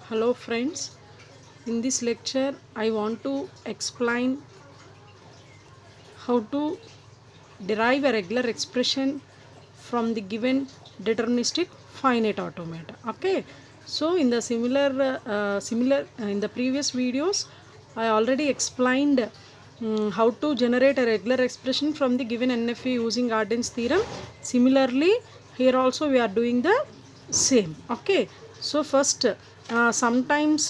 Hello friends, in this lecture I want to explain how to derive a regular expression from the given deterministic finite automata. Okay, so in the similar in the previous videos I already explained how to generate a regular expression from the given NFA using Arden's theorem. Similarly, here also we are doing the same. Okay, so first sometimes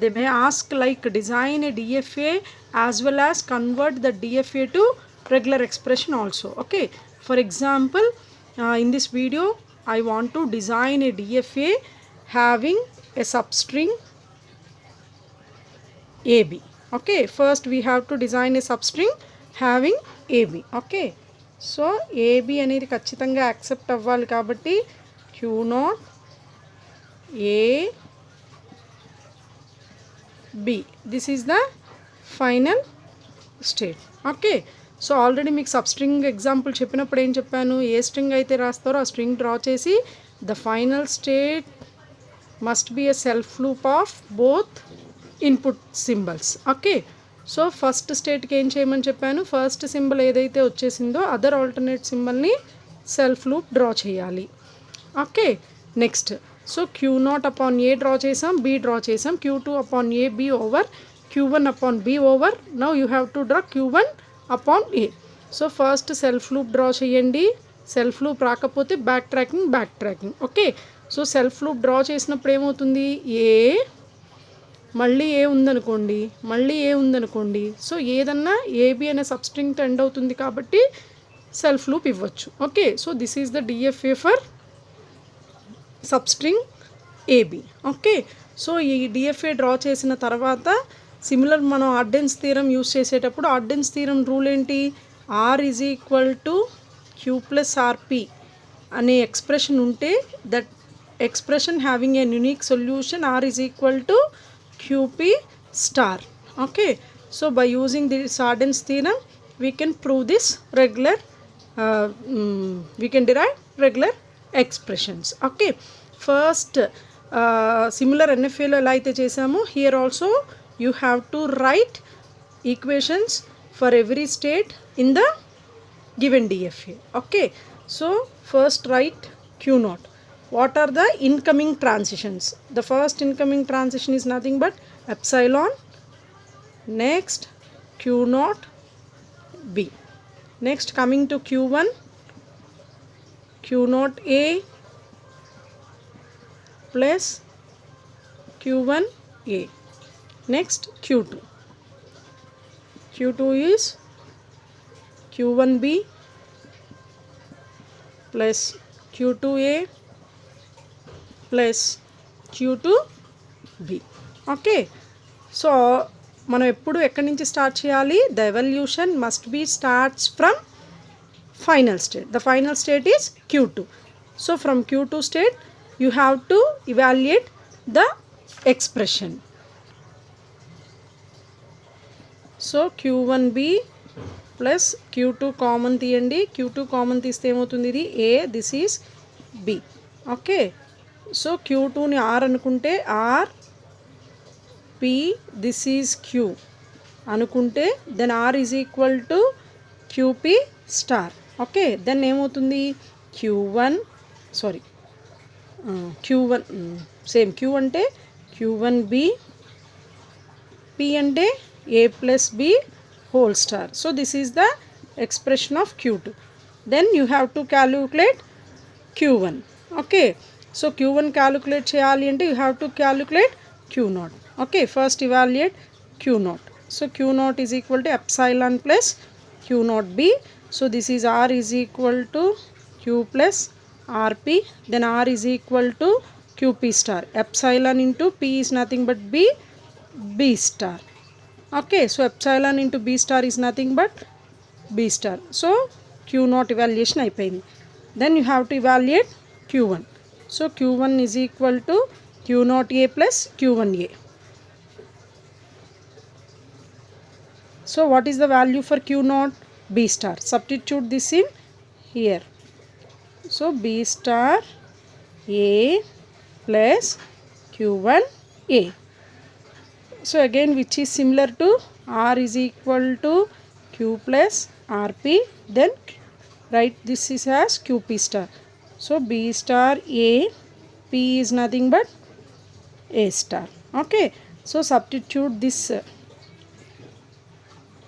they may ask like design a DFA as well as convert the DFA to regular expression also. Okay, for example, in this video I want to design a DFA having a substring AB. Okay, first we have to design a substring having AB. Okay, so AB అనేది ఖచ్చితంగా accept అవ్వాలి కాబట్టి Q0 A B, this is the final state. Okay, so already మీకు sub string example చెప్పినప్పుడు ఏం చెప్పాను, a string అయితే రాస్తారో ఆ స్ట్రింగ్ డ్రా చేసి the final state must be a self loop of both input symbols. Okay, so first స్టేట్కి ఏం చేయమని చెప్పాను, ఫస్ట్ సింబల్ ఏదైతే వచ్చేసిందో అదర్ ఆల్టర్నేట్ సింబల్ని సెల్ఫ్ లూప్ డ్రా చేయాలి. Okay, next so Q0 upon ఏ డ్రా చేసాం, B డ్రా చేసాం, Q2 upon A B over Q1 upon B over. Now you have to draw Q1 upon A. So first self loop draw చేయండి, self loop రాకపోతే back tracking. Okay, so self loop draw చేసినప్పుడు ఏమవుతుంది, ఏ మళ్ళీ ఏ ఉందనుకోండి, so ఏదన్నా AB అనే సబ్స్ట్రింగ్తో end అవుతుంది కాబట్టి సెల్ఫ్ లూప్ ఇవ్వచ్చు. Okay, so this is the DFA for substring AB. Okay, so ఈ డిఎఫ్ఏ డ్రా చేసిన తర్వాత సిమిలర్ మనం ఆర్డెన్స్ థీరం యూస్ చేసేటప్పుడు ఆర్డెన్స్ థీరం రూల్ ఏంటి, R is equal to Q plus RP అనే ఎక్స్ప్రెషన్ ఉంటే that expression having a unique solution R is equal to QP star. Okay, so by using this Arden's theorem we can prove this regular we can derive regular expressions. Okay, first similar NFA lo ela aithe chesamo, here also you have to write equations for every state in the given DFA. Okay, so first write Q0. What are the incoming transitions? The first incoming transition is nothing but epsilon, next Q0 B. Next coming to Q1, Q0 A plus Q1 A. Next Q2. Q2 is Q1 B plus Q2 A plus Q2B. Okay, so మనం ఎప్పుడు ఎక్కడి నుంచి start చేయాలి, the evolution must be starts from final state. The final state is Q2. So from Q2 state you have to evaluate the expression. So Q1B plus Q2 common తీయండి, Q2 common తీస్తే ఏమవుతుంది, ఇది A, this is B. Okay, so Q2ని R అనుకుంటే R P, this is Q అనుకుంటే then R is equal to QP star. Okay, then ఏమవుతుంది Q1 same Q అంటే Q1B, P అంటే A plus B whole star. So this is the expression of Q2. Then you have to calculate Q1. Okay, so Q1 calculate చేయాలి అంటే you have to calculate Q0. Okay, first evaluate Q0. So Q0 is equal to epsilon plus Q0B. So this is R is equal to Q plus RP. Then R is equal to QP star. Epsilon into P is nothing but B star. Okay, so epsilon into B star is nothing but B star. So Q0 evaluation అయిపోయింది. Then you have to evaluate Q1. So Q1 is equal to Q0A plus Q1A. So what is the value for Q0? B star. Substitute this in here. So B star A plus Q1A. So again, which is similar to R is equal to Q plus RP, then write this is as QP star. So B star A, P is nothing but A star. Okay, so substitute this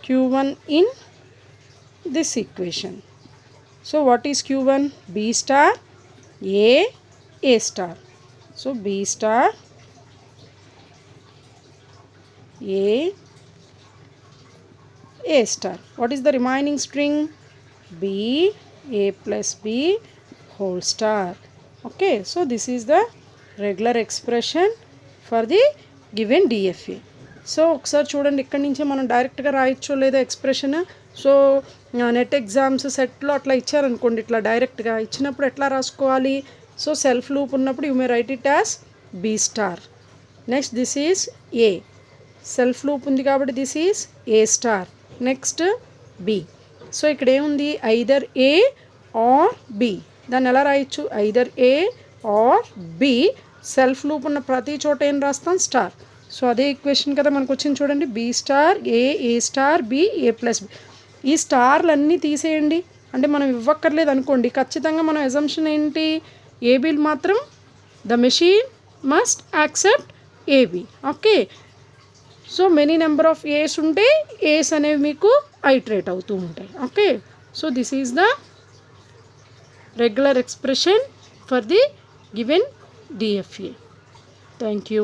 Q1 in this equation. So what is Q1? B star A star. So B star A star. What is the remaining string? B, A plus B whole star. Okay, so this is the regular expression for the given DFA. So ఒకసారి చూడండి, ఇక్కడి నుంచే మనం డైరెక్ట్గా రాయొచ్చో లేదా expression. So net exams సెట్లో అట్లా ఇచ్చారనుకోండి, ఇట్లా డైరెక్ట్గా ఇచ్చినప్పుడు ఎట్లా రాసుకోవాలి? సో సెల్ఫ్ లూప్ ఉన్నప్పుడు you may write it as B star. Next this is A, self loop ఉంది కాబట్టి this is A star. Next B. So ఇక్కడ ఏముంది? Either A or B. దాన్ని ఎలా రాయొచ్చు? Either A or B. Self loop ఉన్న ప్రతి చోట ఏం రాస్తాం? స్టార్. సో అదే ఈక్వేషన్ కదా మనకు వచ్చింది చూడండి, బి స్టార్ ఏ స్టార్ బి ఏ ప్లస్ బి. ఈ స్టార్లన్నీ తీసేయండి, అంటే మనం ఇవ్వక్కర్లేదు అనుకోండి. ఖచ్చితంగా మనం అజంప్షన్ ఏంటి? ఏబీలు మాత్రం the machine must accept AB. Okay, so many number of A's ఉంటే ఏస్ అనేవి మీకు ఐటరేట్ అవుతూ ఉంటాయి. Okay, so this is the regular expression for the given DFA. Thank you.